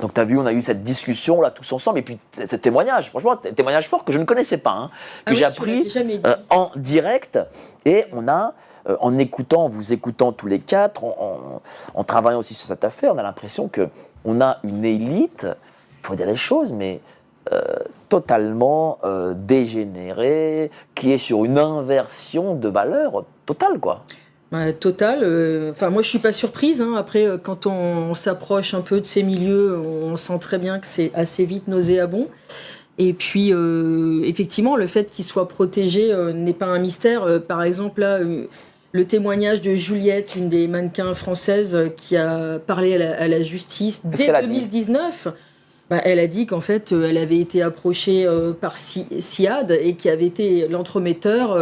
Donc tu as vu, on a eu cette discussion là tous ensemble, et puis ce témoignage, franchement, témoignage fort que je ne connaissais pas, que j'ai appris en direct, et on a, en vous écoutant tous les quatre, en travaillant aussi sur cette affaire, on a l'impression qu'on a une élite, il faut dire les choses, mais totalement dégénérée, qui est sur une inversion de valeurs totale, quoi. Total. Moi, je suis pas surprise. Après, quand on s'approche un peu de ces milieux, on sent très bien que c'est assez vite nauséabond. Et puis, effectivement, le fait qu'il soit protégé n'est pas un mystère. Par exemple, là, le témoignage de Juliette, une des mannequins françaises qui a parlé à la justice dès 2019. Elle a dit qu'en fait, elle avait été approchée par Siad et qui avait été l'entremetteur.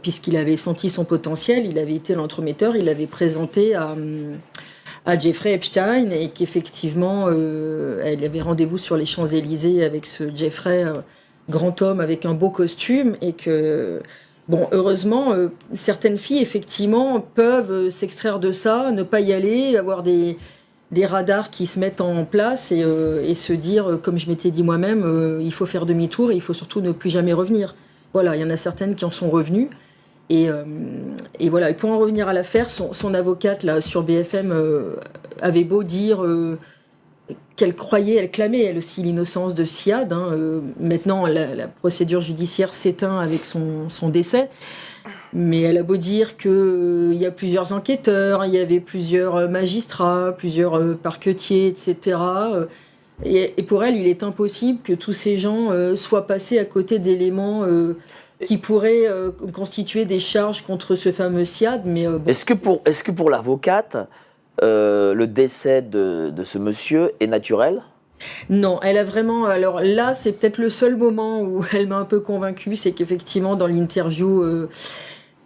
Puisqu'il avait senti son potentiel, il avait été l'entremetteur, il l'avait présenté à Jeffrey Epstein, et qu'effectivement, elle avait rendez-vous sur les Champs-Élysées avec ce Jeffrey, grand homme avec un beau costume, et que, heureusement, certaines filles, effectivement, peuvent s'extraire de ça, ne pas y aller, avoir des radars qui se mettent en place et se dire, comme je m'étais dit moi-même, il faut faire demi-tour et il faut surtout ne plus jamais revenir. Voilà, il y en a certaines qui en sont revenues. Et voilà, et pour en revenir à l'affaire, son avocate là, sur BFM avait beau dire qu'elle croyait, elle clamait elle aussi l'innocence de Siad. Maintenant, la procédure judiciaire s'éteint avec son décès. Mais elle a beau dire qu'il y a plusieurs enquêteurs, il y avait plusieurs magistrats, plusieurs parquetiers, etc. Et pour elle, il est impossible que tous ces gens soient passés à côté d'éléments qui pourraient constituer des charges contre ce fameux Siad. Mais Est-ce que pour l'avocate, le décès de ce monsieur est naturel ? Non, elle a vraiment... Alors là, c'est peut-être le seul moment où elle m'a un peu convaincue, c'est qu'effectivement, dans l'interview,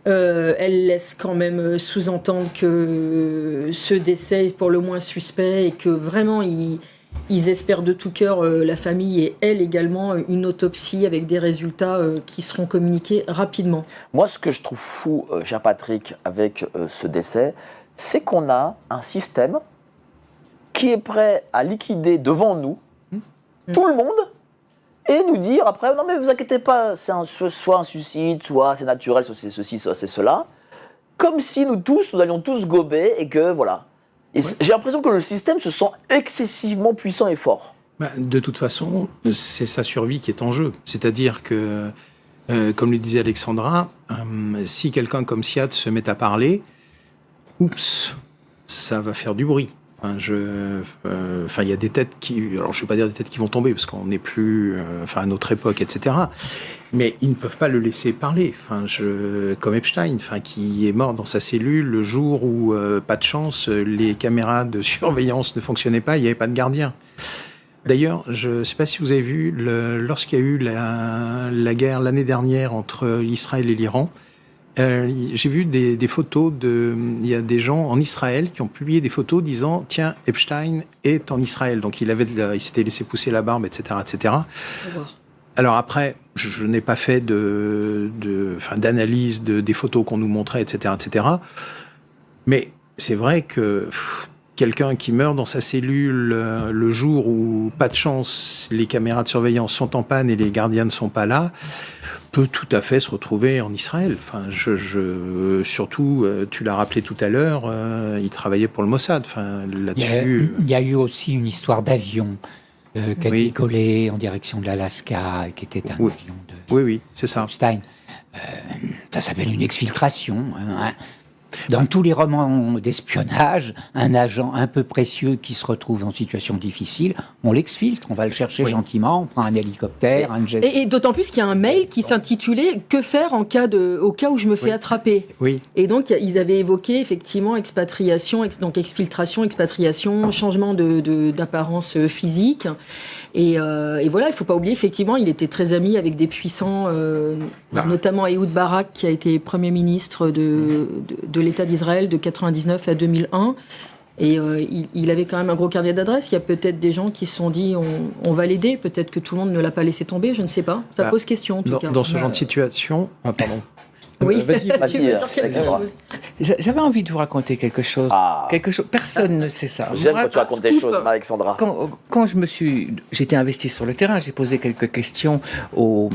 elle laisse quand même sous-entendre que ce décès est pour le moins suspect et que vraiment, ils espèrent de tout cœur, la famille et elle également, une autopsie avec des résultats qui seront communiqués rapidement. Moi, ce que je trouve fou, cher Patrick, avec ce décès, c'est qu'on a un système qui est prêt à liquider devant nous tout le monde et nous dire après, non mais vous inquiétez pas, c'est soit un suicide, soit c'est naturel, soit c'est ceci, soit c'est cela, comme si nous allions tous gober et que voilà. Et j'ai l'impression que le système se sent excessivement puissant et fort. De toute façon, c'est sa survie qui est en jeu. C'est-à-dire que, comme le disait Alexandra, si quelqu'un comme Siad se met à parler, oups, ça va faire du bruit. Il y a des têtes qui... Alors, je ne vais pas dire des têtes qui vont tomber, parce qu'on n'est plus... à notre époque, etc. Mais ils ne peuvent pas le laisser parler. Comme Epstein, qui est mort dans sa cellule le jour où, pas de chance, les caméras de surveillance ne fonctionnaient pas, il n'y avait pas de gardien. D'ailleurs, je ne sais pas si vous avez vu, lorsqu'il y a eu la guerre l'année dernière entre Israël et l'Iran, j'ai vu des photos il y a des gens en Israël qui ont publié des photos disant « Tiens, Epstein est en Israël ». Donc, il s'était laissé pousser la barbe, etc., etc. Alors après, je n'ai pas fait d'analyse des photos qu'on nous montrait, etc., etc. Mais c'est vrai que quelqu'un qui meurt dans sa cellule le jour où, pas de chance, les caméras de surveillance sont en panne et les gardiens ne sont pas là, peut tout à fait se retrouver en Israël. Surtout, tu l'as rappelé tout à l'heure, il travaillait pour le Mossad. Là-dessus, il y a eu aussi une histoire d'avion qui a décollé en direction de l'Alaska, qui était un avion de... Oui, c'est ça. Epstein. Ça s'appelle une exfiltration. Dans tous les romans d'espionnage, un agent un peu précieux qui se retrouve en situation difficile, on l'exfiltre, on va le chercher gentiment, on prend un hélicoptère, un jet. Et d'autant plus qu'il y a un mail qui s'intitulait « Que faire au cas où je me fais attraper ?» Et donc, ils avaient évoqué effectivement expatriation, donc exfiltration, expatriation, changement d'apparence physique. Et voilà, il ne faut pas oublier, effectivement, il était très ami avec des puissants, notamment Ehud Barak, qui a été Premier ministre de l'État d'Israël de 1999 à 2001. Et il avait quand même un gros carnet d'adresses. Il y a peut-être des gens qui se sont dit on va l'aider. Peut-être que tout le monde ne l'a pas laissé tomber, je ne sais pas. Ça pose question, en tout cas. Dans ce genre de situation... pardon. Oui, Vas-y, tu veux dire quelque Alexandra. chose. J'avais envie de vous raconter quelque chose. Ah. Personne ne sait ça. J'aime Moi, quand tu racontes des scoop. choses, Alexandra. Quand j'étais investi sur le terrain, j'ai posé quelques questions aux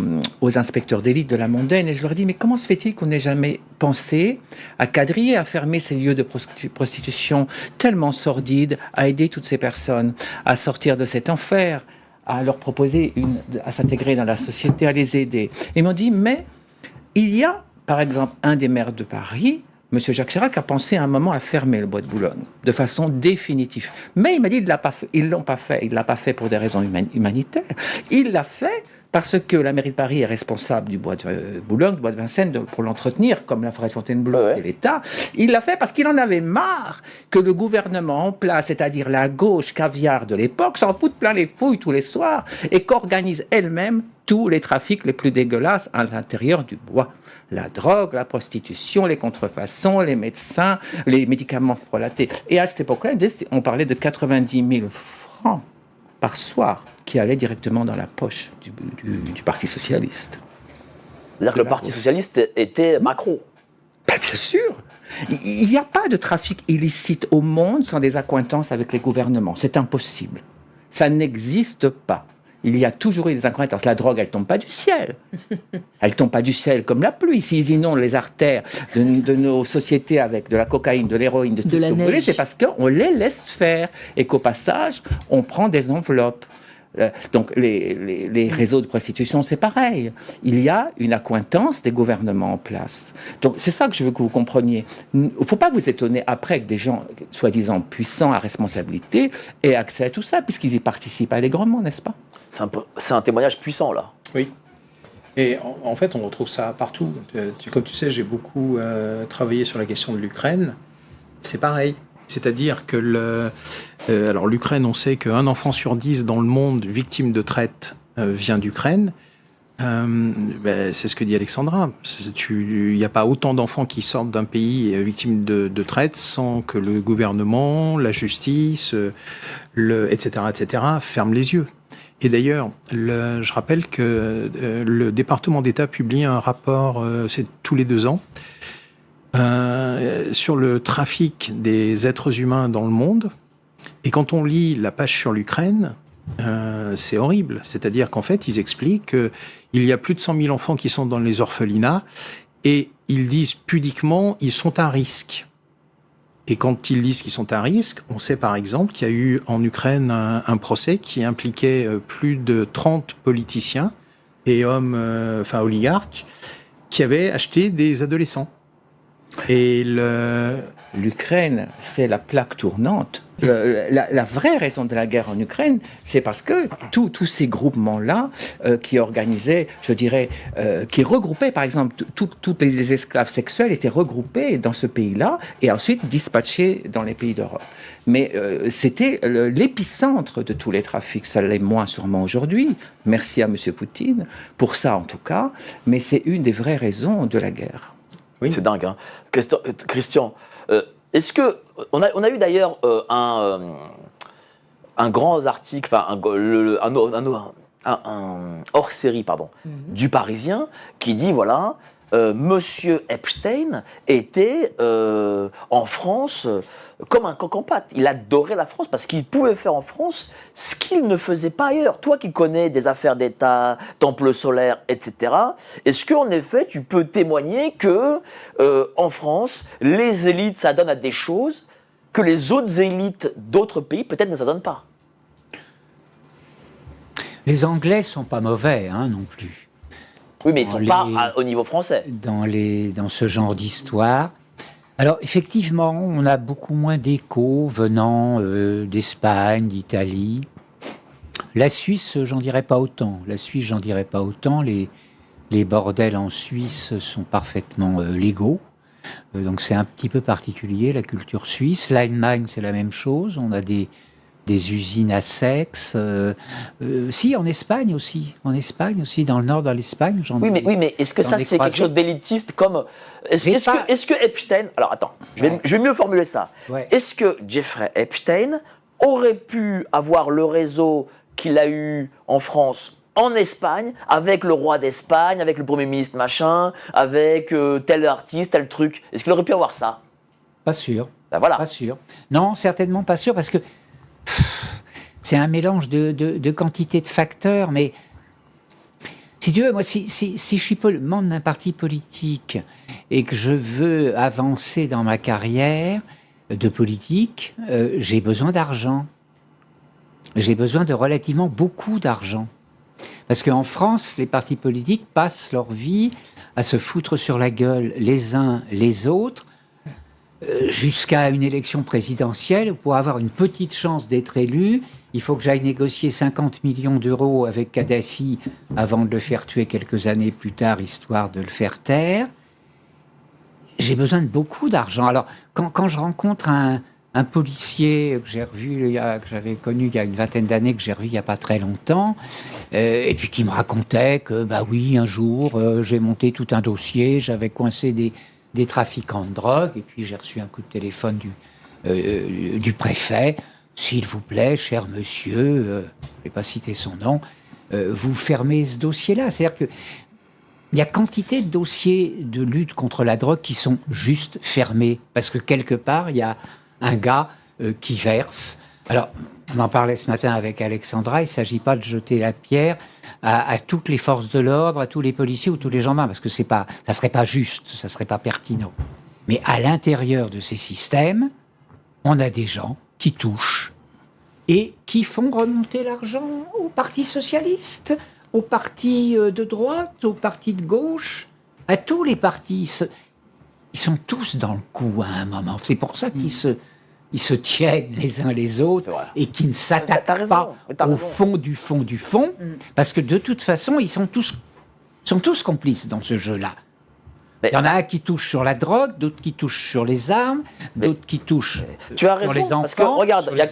inspecteurs d'élite de la mondaine et je leur ai dit, mais comment se fait-il qu'on n'ait jamais pensé à quadriller, à fermer ces lieux de prostitution tellement sordides, à aider toutes ces personnes à sortir de cet enfer, à leur proposer à s'intégrer dans la société, à les aider. Ils m'ont dit, mais il y a, par exemple, un des maires de Paris, M. Jacques Chirac, a pensé à un moment à fermer le bois de Boulogne, de façon définitive. Mais il m'a dit, ils ne l'ont pas fait. Il ne l'a pas fait pour des raisons humanitaires. Il l'a fait parce que la mairie de Paris est responsable du bois de Boulogne, du bois de Vincennes, pour l'entretenir, comme la forêt de Fontainebleau, c'est l'État. Il l'a fait parce qu'il en avait marre que le gouvernement en place, c'est-à-dire la gauche caviar de l'époque, s'en foute plein les fouilles tous les soirs et qu'organise elle-même tous les trafics les plus dégueulasses à l'intérieur du bois. La drogue, la prostitution, les contrefaçons, les médecins, les médicaments frelatés. Et à cette époque-là, on parlait de 90 000 francs par soir qui allaient directement dans la poche du Parti Socialiste. C'est-à-dire que le Parti Socialiste était Macron. Ben, bien sûr. Il n'y a pas de trafic illicite au monde sans des accointances avec les gouvernements. C'est impossible. Ça n'existe pas. Il y a toujours eu des accointances. La drogue, elle tombe pas du ciel. Elle tombe pas du ciel comme la pluie. S'ils inondent les artères de nos sociétés avec de la cocaïne, de l'héroïne, de tout ce que vous voulez, c'est parce qu'on les laisse faire et qu'au passage, on prend des enveloppes. Donc les réseaux de prostitution, c'est pareil. Il y a une accointance des gouvernements en place. Donc c'est ça que je veux que vous compreniez. Il ne faut pas vous étonner après que des gens soi-disant puissants à responsabilité aient accès à tout ça, puisqu'ils y participent allègrement, n'est-ce pas ? C'est un témoignage puissant, là. Oui. Et en fait, on retrouve ça partout. Comme tu sais, j'ai beaucoup travaillé sur la question de l'Ukraine. C'est pareil. C'est-à-dire que alors l'Ukraine, on sait qu'un enfant sur 10 dans le monde victime de traite vient d'Ukraine. C'est ce que dit Alexandra. Il n'y a pas autant d'enfants qui sortent d'un pays victime de traite sans que le gouvernement, la justice, etc., ferment les yeux. Et d'ailleurs, je rappelle que le département d'État publie un rapport, c'est tous les 2 ans, sur le trafic des êtres humains dans le monde. Et quand on lit la page sur l'Ukraine, c'est horrible. C'est-à-dire qu'en fait, ils expliquent qu'il y a plus de 100 000 enfants qui sont dans les orphelinats et ils disent pudiquement ils sont à risque. Et quand ils disent qu'ils sont à risque, on sait par exemple qu'il y a eu en Ukraine un procès qui impliquait plus de 30 politiciens et hommes, oligarques, qui avaient acheté des adolescents. Et l'Ukraine, c'est la plaque tournante. La vraie raison de la guerre en Ukraine, c'est parce que tous ces groupements-là qui organisaient, je dirais, qui regroupaient, par exemple, tous les esclaves sexuels étaient regroupés dans ce pays-là et ensuite dispatchés dans les pays d'Europe. Mais c'était l'épicentre de tous les trafics. Ça l'est moins sûrement aujourd'hui. Merci à M. Poutine pour ça, en tout cas. Mais c'est une des vraies raisons de la guerre. Oui. C'est dingue, hein. Christian, est-ce que on a eu d'ailleurs un grand article, un hors-série, du Parisien qui dit voilà, Monsieur Epstein était en France comme un coq en pâte. Il adorait la France parce qu'il pouvait faire en France ce qu'il ne faisait pas ailleurs. Toi qui connais des affaires d'État, temples solaires, etc., est-ce qu'en effet tu peux témoigner que en France, les élites s'adonnent à des choses que les autres élites d'autres pays peut-être ne s'adonnent pas? Les Anglais sont pas mauvais, non plus. Oui, mais ils ne sont pas au niveau français. Dans ce genre d'histoire. Alors, effectivement, on a beaucoup moins d'échos venant d'Espagne, d'Italie. La Suisse, j'en dirais pas autant. Les bordels en Suisse sont parfaitement légaux. Donc, c'est un petit peu particulier, la culture suisse. L'Allemagne, c'est la même chose. On a des usines à sexe. Si, en Espagne aussi, dans le nord de l'Espagne. Oui, mais est-ce que ça, c'est quelque chose d'élitiste comme... Est-ce que Epstein... Alors, attends, je vais mieux formuler ça. Ouais. Est-ce que Jeffrey Epstein aurait pu avoir le réseau qu'il a eu en France en Espagne, avec le roi d'Espagne, avec le premier ministre machin, avec tel artiste, tel truc. Est-ce qu'il aurait pu avoir ça? Pas sûr. Ben voilà. Pas sûr. Non, certainement pas sûr, parce que c'est un mélange de quantité de facteurs, mais si tu veux, moi, si je suis membre d'un parti politique et que je veux avancer dans ma carrière de politique, j'ai besoin d'argent. J'ai besoin de relativement beaucoup d'argent. Parce qu'en France, les partis politiques passent leur vie à se foutre sur la gueule les uns les autres, jusqu'à une élection présidentielle. Pour avoir une petite chance d'être élu, il faut que j'aille négocier 50 millions d'euros avec Kadhafi avant de le faire tuer quelques années plus tard, histoire de le faire taire. J'ai besoin de beaucoup d'argent. Alors, quand je rencontre un policier que j'ai revu, que j'avais connu il y a une vingtaine d'années, que j'ai revu il n'y a pas très longtemps, et puis qui me racontait que, bah oui, un jour, j'ai monté tout un dossier, j'avais coincé des trafiquants de drogue, et puis j'ai reçu un coup de téléphone du préfet. S'il vous plaît, cher monsieur, je ne vais pas citer son nom, vous fermez ce dossier-là. C'est-à-dire que il y a quantité de dossiers de lutte contre la drogue qui sont juste fermés, parce que quelque part, il y a un gars qui verse. Alors, on en parlait ce matin avec Alexandra, il ne s'agit pas de jeter la pierre à toutes les forces de l'ordre, à tous les policiers ou tous les gendarmes, parce que ça ne serait pas juste, ça ne serait pas pertinent. Mais à l'intérieur de ces systèmes, on a des gens qui touchent et qui font remonter l'argent au Parti socialiste, au parti de droite, au parti de gauche, à tous les partis. Ils sont tous dans le coup à un moment. C'est pour ça qu'ils se tiennent les uns les autres et qu'ils ne s'attaquent pas au fond du fond du fond, parce que de toute façon, ils sont tous complices dans ce jeu-là. Il y en a un qui touche sur la drogue, d'autres qui touchent sur les armes, d'autres qui touchent tu as raison, sur les enfants. parce que regarde, il n'y a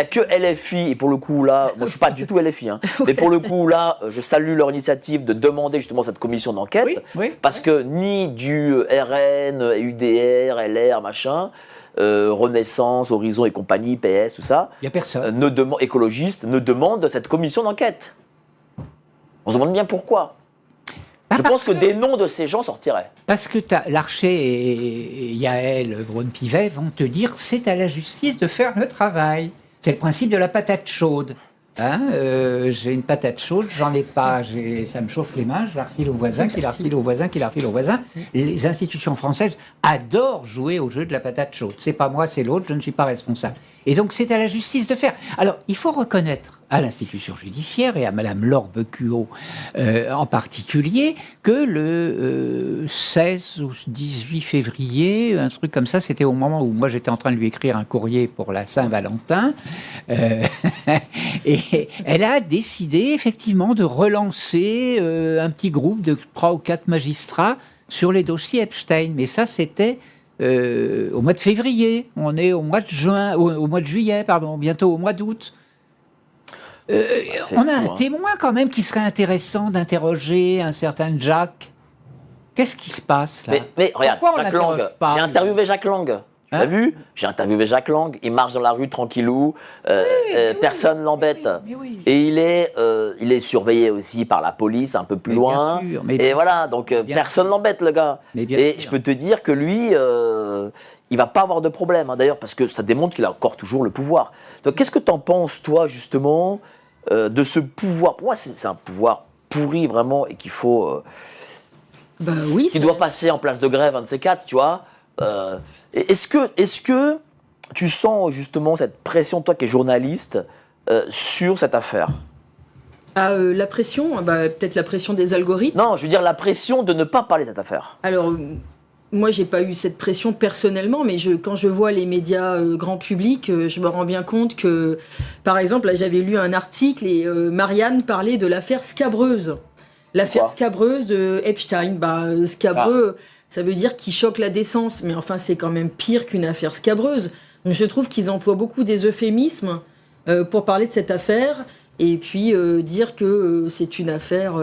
que LFI, et pour le coup là, moi je ne suis pas du tout LFI, hein, mais pour le coup là, je salue leur initiative de demander justement cette commission d'enquête, parce que ni du RN, UDR, LR, machin, Renaissance, Horizon et compagnie, PS, tout ça, il y a personne. Écologistes ne demandent cette commission d'enquête. On se demande bien pourquoi. Je pense que des noms de ces gens sortiraient. Parce que Larcher et Yael Braun-Pivet vont te dire c'est à la justice de faire le travail. C'est le principe de la patate chaude. Hein, j'ai une patate chaude, j'en ai pas, ça me chauffe les mains, je la refile au voisin, qui la refile au voisin, qui la refile au voisin. Les institutions françaises adorent jouer au jeu de la patate chaude. C'est pas moi, c'est l'autre, je ne suis pas responsable. Et donc c'est à la justice de faire. Alors il faut reconnaître à l'institution judiciaire et à Madame Laure Becuot en particulier que le 16 ou 18 février, un truc comme ça, c'était au moment où moi j'étais en train de lui écrire un courrier pour la Saint-Valentin, et elle a décidé effectivement de relancer un petit groupe de 3 ou 4 magistrats sur les dossiers Epstein. Mais ça, c'était au mois de février. On est au mois de juin, au mois de juillet, pardon, bientôt au mois d'août. On a un témoin quand même qui serait intéressant d'interroger, un certain Jacques. Qu'est-ce qui se passe là? Mais regarde, Jacques Lang, j'ai interviewé Jacques Lang. Tu l'as vu? J'ai interviewé Jacques Lang, il marche dans la rue tranquillou, personne l'embête. Et il est surveillé aussi par la police un peu plus loin. Et voilà, donc personne l'embête le gars. Et je peux te dire que lui, il va pas avoir de problème, hein, d'ailleurs, parce que ça démontre qu'il a encore toujours le pouvoir. Donc qu'est-ce que tu en penses, toi, justement, de ce pouvoir? Pour moi, c'est un pouvoir pourri, vraiment, et qu'il faut... qui doit passer en place de grève, un de ces quatre, tu vois. Est-ce que tu sens justement cette pression, toi qui es journaliste, sur cette affaire? La pression, peut-être la pression des algorithmes. Non, je veux dire la pression de ne pas parler de cette affaire. Alors, moi, j'ai pas eu cette pression personnellement, mais quand je vois les médias grand public, je me rends bien compte que, par exemple, là, j'avais lu un article et Marianne parlait de l'affaire Scabreuse. L'affaire Scabreuse de Epstein. Scabreux... Ça veut dire qu'ils choquent la décence, mais enfin, c'est quand même pire qu'une affaire scabreuse. Donc, je trouve qu'ils emploient beaucoup des euphémismes pour parler de cette affaire, et puis dire que c'est une affaire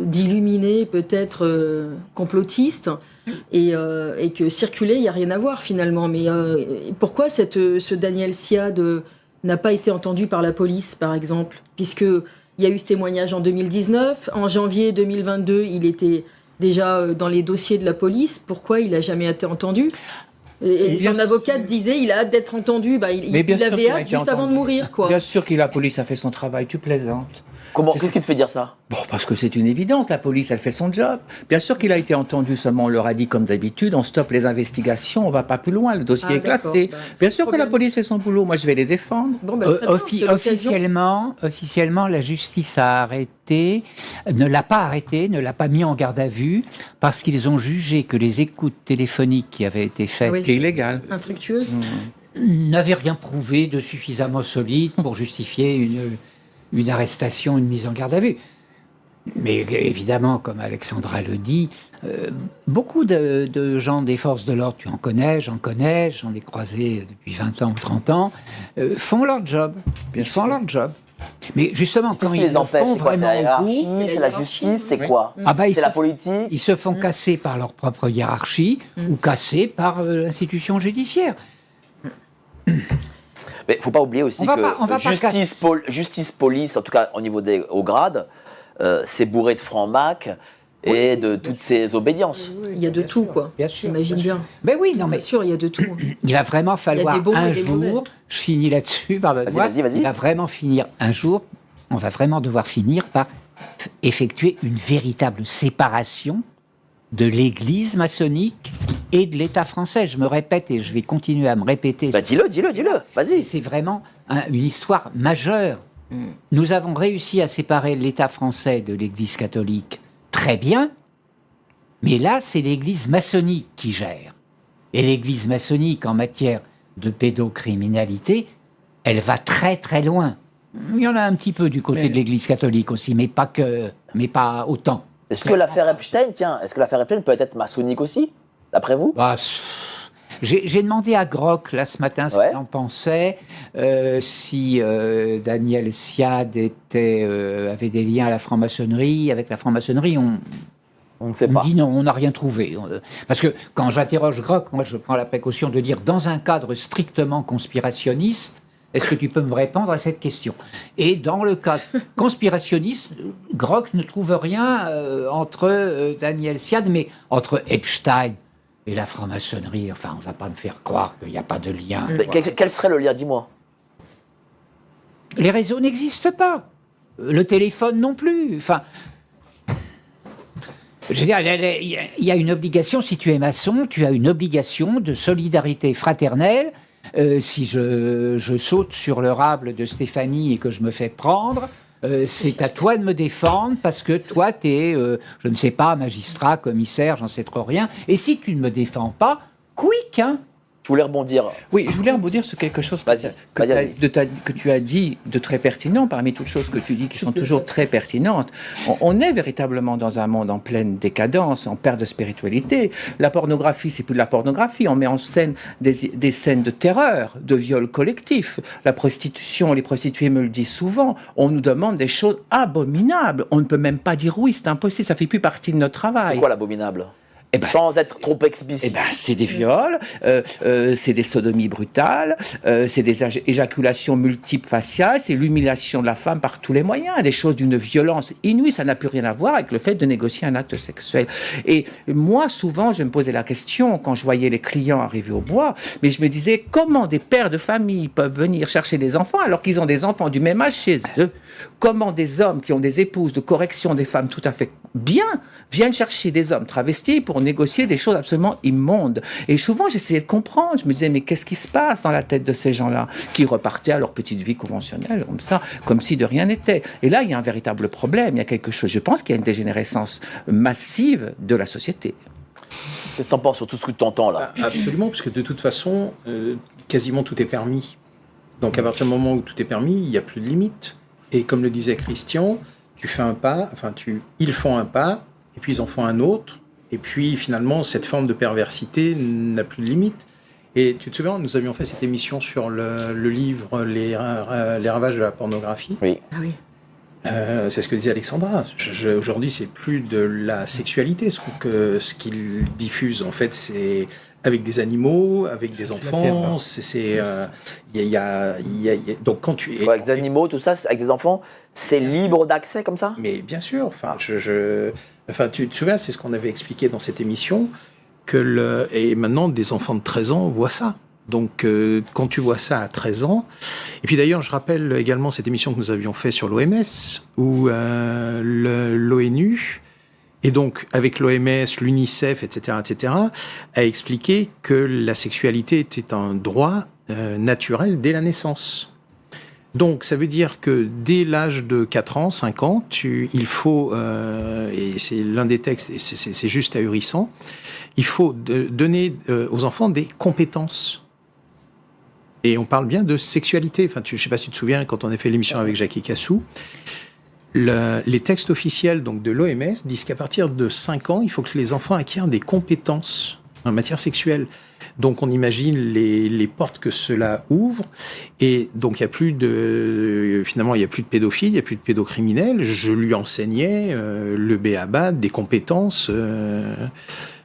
d'illuminés, peut-être complotistes, et que circuler, il n'y a rien à voir finalement. Mais pourquoi ce Daniel Siad n'a pas été entendu par la police, par exemple? Puisque Il y a eu ce témoignage en 2019. En janvier 2022, il était déjà dans les dossiers de la police. Pourquoi il n'a jamais été entendu ? Et son avocate disait il a hâte d'être entendu. Il avait hâte juste avant de mourir, quoi. Bien sûr que la police a fait son travail, tu plaisantes. Qu'est-ce qui te fait dire ça ? Bon, parce que c'est une évidence, la police, elle fait son job. Bien sûr qu'il a été entendu, seulement on leur a dit comme d'habitude, on stoppe les investigations, on va pas plus loin, le dossier est classé. Bien sûr que la police fait son boulot, moi je vais les défendre. Officiellement, la justice a arrêté, ne l'a pas mis en garde à vue, parce qu'ils ont jugé que les écoutes téléphoniques qui avaient été faites étaient illégales, infructueuses, n'avaient rien prouvé de suffisamment solide pour justifier une arrestation, une mise en garde à vue. Mais évidemment, comme Alexandra le dit, beaucoup de gens des forces de l'ordre, tu en connais, j'en ai croisé depuis 20 ans ou 30 ans, font leur job. Ils font leur job. Mais justement, quand ils le font vraiment au bout... C'est la justice, c'est quoi ? C'est la politique. Ils se font casser par leur propre hiérarchie ou casser par l'institution judiciaire. Mais il ne faut pas oublier aussi que justice, police, en tout cas au niveau des hauts grades, c'est bourré de francs-macs et de toutes ces obédiences. Il y a de tout, quoi. Bien sûr. J'imagine bien. Mais oui, non, mais bien sûr, il y a de tout. Il va vraiment falloir un jour, je finis là-dessus, pardonne-moi, vas-y. il va vraiment finir un jour, on va vraiment devoir finir par effectuer une véritable séparation de l'Église maçonnique et de l'État français. Je me répète et je vais continuer à me répéter. Dis-le, vas-y. C'est vraiment une histoire majeure. Nous avons réussi à séparer l'État français de l'Église catholique très bien, mais là, c'est l'Église maçonnique qui gère. Et l'Église maçonnique, en matière de pédocriminalité, elle va très très loin. Il y en a un petit peu du côté de l'Église catholique aussi, mais pas autant. Est-ce que l'affaire Epstein peut être maçonnique aussi, d'après vous ? J'ai demandé à Grock, là, ce matin, ce qu'il en pensait, si Daniel Siad avait des liens à la franc-maçonnerie. Avec la franc-maçonnerie, on ne sait pas. On dit non, on n'a rien trouvé. Parce que quand j'interroge Grock, moi, je prends la précaution de dire, dans un cadre strictement conspirationniste, est-ce que tu peux me répondre à cette question ? Et dans le cadre conspirationniste, Grock ne trouve rien entre Daniel Siad, mais entre Epstein et la franc-maçonnerie, enfin, on ne va pas me faire croire qu'il n'y a pas de lien. Quel serait le lien, dis-moi ? Les réseaux n'existent pas. Le téléphone non plus. Enfin, je veux dire, il y a une obligation, si tu es maçon, tu as une obligation de solidarité fraternelle. Si je saute sur le rable de Stéphanie et que je me fais prendre, c'est à toi de me défendre parce que toi, tu es, je ne sais pas, magistrat, commissaire, j'en sais trop rien. Et si tu ne me défends pas, quick, hein ? Tu voulais rebondir ? Oui, je voulais rebondir sur quelque chose que tu as dit de très pertinent, parmi toutes choses que tu dis qui sont toujours très pertinentes. On est véritablement dans un monde en pleine décadence, en perte de spiritualité. La pornographie, c'est plus de la pornographie. On met en scène des scènes de terreur, de viol collectif. La prostitution, les prostituées me le disent souvent, on nous demande des choses abominables. On ne peut même pas dire oui, c'est impossible, ça ne fait plus partie de notre travail. C'est quoi l'abominable ? Sans être trop explicite. C'est des viols, c'est des sodomies brutales, c'est des éjaculations multiples faciales, c'est l'humiliation de la femme par tous les moyens, des choses d'une violence inouïe. Ça n'a plus rien à voir avec le fait de négocier un acte sexuel. Et moi, souvent, je me posais la question, quand je voyais les clients arriver au bois, mais je me disais, comment des pères de famille peuvent venir chercher des enfants alors qu'ils ont des enfants du même âge chez eux ? Comment des hommes qui ont des épouses de correction, des femmes tout à fait bien, viennent chercher des hommes travestis pour négocier des choses absolument immondes. Et souvent, j'essayais de comprendre. Je me disais, mais qu'est-ce qui se passe dans la tête de ces gens-là qui repartaient à leur petite vie conventionnelle, comme ça, comme si de rien n'était. Et là, il y a un véritable problème. Il y a quelque chose, je pense qu'il y a une dégénérescence massive de la société. Qu'est-ce que tu en penses sur tout ce que tu entends là ? Absolument, parce que de toute façon, quasiment tout est permis. Donc à partir du moment où tout est permis, il n'y a plus de limite. Et comme le disait Christian, tu fais un pas, ils font un pas, et puis ils en font un autre, et puis finalement cette forme de perversité n'a plus de limite. Et tu te souviens, nous avions fait cette émission sur le livre Les ravages de la pornographie. Oui. Ah oui. C'est ce que disait Alexandra. Aujourd'hui, c'est plus de la sexualité. Je trouve que ce qu'ils diffusent, en fait, c'est avec des animaux, avec des enfants. Donc quand tu avec des animaux, tout ça, avec des enfants, c'est libre d'accès comme ça. Mais bien sûr. Enfin, tu te souviens, c'est ce qu'on avait expliqué dans cette émission et maintenant des enfants de 13 ans voient ça. Donc, quand tu vois ça à 13 ans... Et puis d'ailleurs, je rappelle également cette émission que nous avions faite sur l'OMS, où l'ONU, et donc avec l'OMS, l'UNICEF, etc., a expliqué que la sexualité était un droit naturel dès la naissance. Donc, ça veut dire que dès l'âge de 4 ans, 5 ans, il faut, et c'est l'un des textes, et c'est juste ahurissant, il faut donner aux enfants des compétences. Et on parle bien de sexualité. Enfin, je ne sais pas si tu te souviens, quand on a fait l'émission avec Jackie Cassou, les textes officiels donc, de l'OMS disent qu'à partir de 5 ans, il faut que les enfants acquièrent des compétences en matière sexuelle. Donc, on imagine les portes que cela ouvre. Et donc, finalement, il n'y a plus de pédophiles, il n'y a plus de pédocriminels. Je lui enseignais le b.a.-ba des compétences.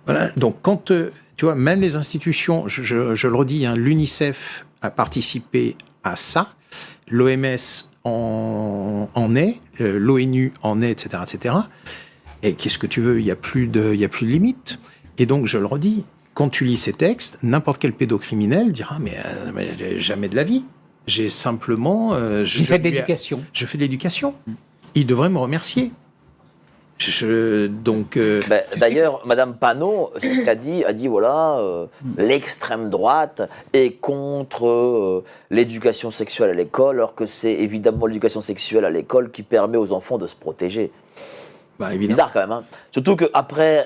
Voilà. Donc, quand... tu vois, même les institutions, je le redis, l'UNICEF a participé à ça, l'OMS en est, l'ONU en est, etc. Et qu'est-ce que tu veux, il n'y a plus de limite. Et donc, je le redis, quand tu lis ces textes, n'importe quel pédocriminel dira, mais jamais de la vie. J'ai simplement... je fais de l'éducation. Je fais de l'éducation. Il devrait me remercier. D'ailleurs, Madame Panot, c'est ce qu'a dit, a dit voilà, l'extrême droite est contre l'éducation sexuelle à l'école, alors que c'est évidemment l'éducation sexuelle à l'école qui permet aux enfants de se protéger. C'est bizarre quand même. Hein. Surtout qu'après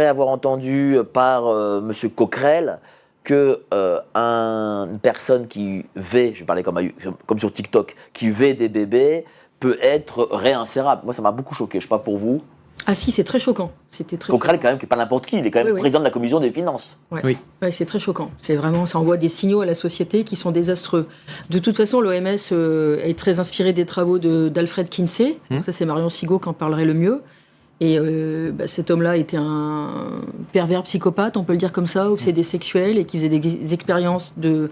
avoir entendu par Monsieur Coquerel que une personne qui je vais parler comme sur TikTok, qui vêt des bébés, peut être réinsérable. Moi, ça m'a beaucoup choqué. Je ne sais pas pour vous. Ah si, c'est très choquant. C'était très Coquerel, quand même, qui n'est pas n'importe qui. Il est quand même président de la commission des finances. Oui, c'est très choquant. C'est vraiment, ça envoie des signaux à la société qui sont désastreux. De toute façon, l'OMS est très inspirée des travaux d'Alfred Kinsey. Ça, c'est Marion Sigaud qui en parlerait le mieux. Et cet homme-là était un pervers psychopathe, on peut le dire comme ça, obsédé sexuel, et qui faisait des expériences de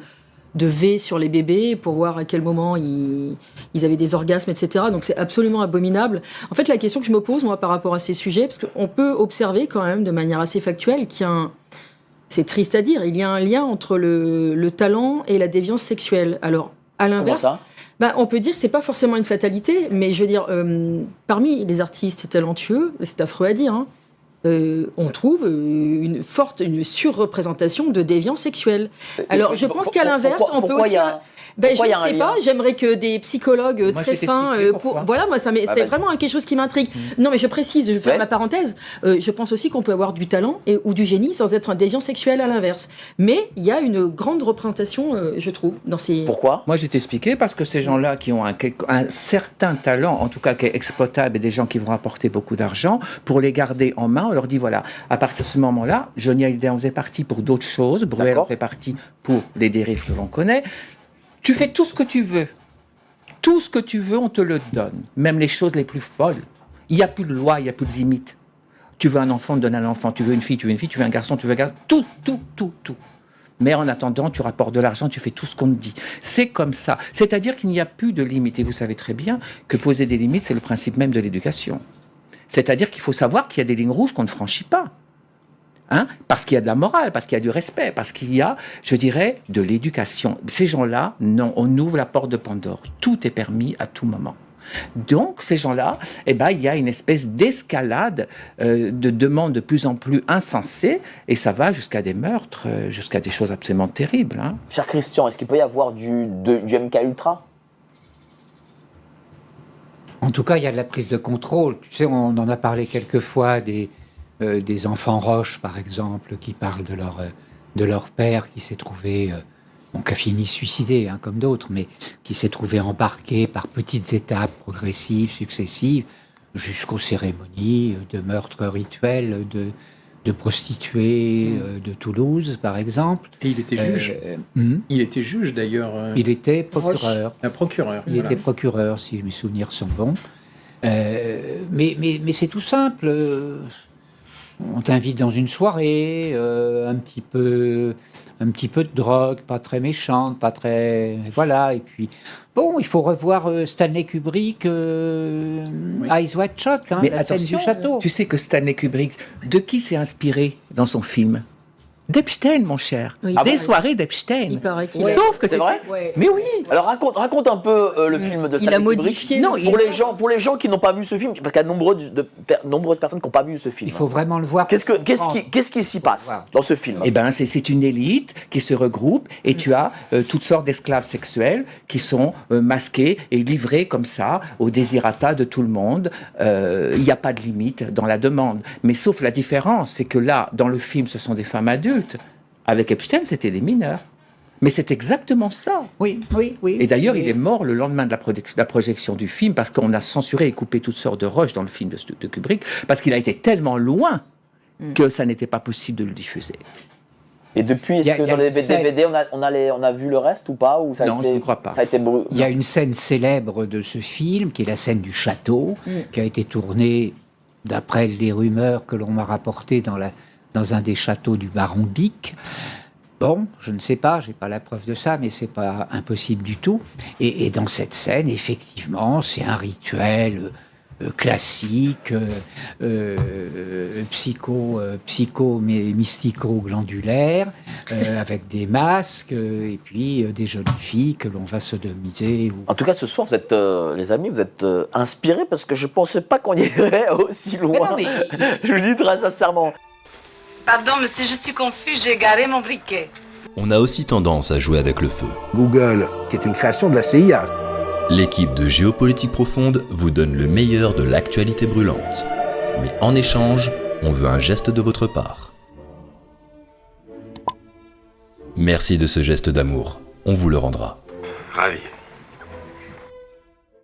V sur les bébés pour voir à quel moment ils avaient des orgasmes, etc. Donc c'est absolument abominable. En fait, la question que je me pose, moi, par rapport à ces sujets, parce qu'on peut observer quand même de manière assez factuelle qu'il y a c'est triste à dire, il y a un lien entre le talent et la déviance sexuelle. Alors, à l'inverse... Comment ça ? On peut dire que c'est pas forcément une fatalité, mais je veux dire, parmi les artistes talentueux, c'est affreux à dire, on trouve une surreprésentation de déviance sexuelle. Alors, je pense qu'à l'inverse, on peut aussi... je ne sais pas, j'aimerais que des psychologues très fins... Voilà, moi, c'est vraiment quelque chose qui m'intrigue. Non, mais je précise, je vais faire la parenthèse, je pense aussi qu'on peut avoir du talent ou du génie sans être un déviant sexuel à l'inverse. Mais il y a une grande représentation, je trouve, dans ces... Pourquoi ? Moi, je vais t'expliquer, parce que ces gens-là qui ont un certain talent, en tout cas qui est exploitable, et des gens qui vont apporter beaucoup d'argent, pour les garder en main, on leur dit, voilà, à partir de ce moment-là, Johnny Hallyday en faisait partie pour d'autres choses, Bruel en fait partie pour les dérives que l'on connaît. Tu fais tout ce que tu veux. Tout ce que tu veux, on te le donne. Même les choses les plus folles. Il n'y a plus de loi, il n'y a plus de limite. Tu veux un enfant, donne un enfant. Tu veux une fille, tu veux une fille. Tu veux un garçon, tu veux un garçon. Tout. Mais en attendant, tu rapportes de l'argent, tu fais tout ce qu'on te dit. C'est comme ça. C'est-à-dire qu'il n'y a plus de limites. Et vous savez très bien que poser des limites, c'est le principe même de l'éducation. C'est-à-dire qu'il faut savoir qu'il y a des lignes rouges qu'on ne franchit pas. Parce qu'il y a de la morale, parce qu'il y a du respect, parce qu'il y a, je dirais, de l'éducation. Ces gens-là, non, on ouvre la porte de Pandore. Tout est permis à tout moment. Donc, ces gens-là, il y a une espèce d'escalade de demandes de plus en plus insensées, et ça va jusqu'à des meurtres, jusqu'à des choses absolument terribles. Cher Christian, est-ce qu'il peut y avoir du MK Ultra ? En tout cas, il y a de la prise de contrôle. Tu sais, on en a parlé quelques fois des enfants Roche, par exemple, qui parlent de leur père qui s'est trouvé, qui a fini suicidé, comme d'autres, mais qui s'est trouvé embarqué par petites étapes progressives, successives, jusqu'aux cérémonies de meurtres rituels de prostituées de Toulouse, par exemple. Et il était juge. Il était juge, d'ailleurs. Il était procureur. Un procureur. Il était procureur, si mes souvenirs sont bons. Mais c'est tout simple. On t'invite dans une soirée, un petit peu de drogue, pas très méchante, pas très... Voilà, et puis... Bon, il faut revoir Stanley Kubrick, Eyes Wide Shut, Mais la scène du château. Tu sais que Stanley Kubrick, de qui s'est inspiré dans son film? D'Epstein, mon cher. Oui, Des soirées d'Epstein. Il paraît qu'il Sauf que C'est vrai Ouais. Mais oui. Alors raconte un peu le film de Stanley Il a Kubrick. modifié. Non, Pour les gens qui n'ont pas vu ce film, parce qu'il y a nombreuses personnes qui n'ont pas vu ce film. Il faut vraiment le voir. Qu'est-ce qui s'y passe dans ce film? Eh ben, c'est une élite qui se regroupe et tu as toutes sortes d'esclaves sexuels qui sont masqués et livrés comme ça au désirata de tout le monde. Il n'y a pas de limite dans la demande. Mais sauf la différence, c'est que là, dans le film, ce sont des femmes adultes. Avec Epstein, c'était des mineurs. Mais c'est exactement ça. Oui. Et d'ailleurs, il est mort le lendemain de la projection du film parce qu'on a censuré et coupé toutes sortes de rushs dans le film de Kubrick parce qu'il a été tellement loin que ça n'était pas possible de le diffuser. Et depuis, est-ce que dans les DVD, on a vu le reste ou pas, ou ça a Non, été, je ne crois pas. Ça a été Il y a une scène célèbre de ce film, qui est la scène du château, qui a été tournée, d'après les rumeurs que l'on m'a rapportées, dans un des châteaux du baron Bic. Bon, je ne sais pas, j'ai pas la preuve de ça, mais c'est pas impossible du tout. Et dans cette scène, effectivement, c'est un rituel classique, mystico-glandulaire, avec des masques, et puis des jolies filles que l'on va sodomiser. En tout cas, ce soir, vous êtes, les amis, vous êtes inspirés, parce que je ne pensais pas qu'on irait aussi loin. Je le dis très sincèrement. Pardon, monsieur, je suis confus, j'ai égaré mon briquet. On a aussi tendance à jouer avec le feu. Google, qui est une création de la CIA. L'équipe de Géopolitique Profonde vous donne le meilleur de l'actualité brûlante. Mais en échange, on veut un geste de votre part. Merci de ce geste d'amour, on vous le rendra. Ravi.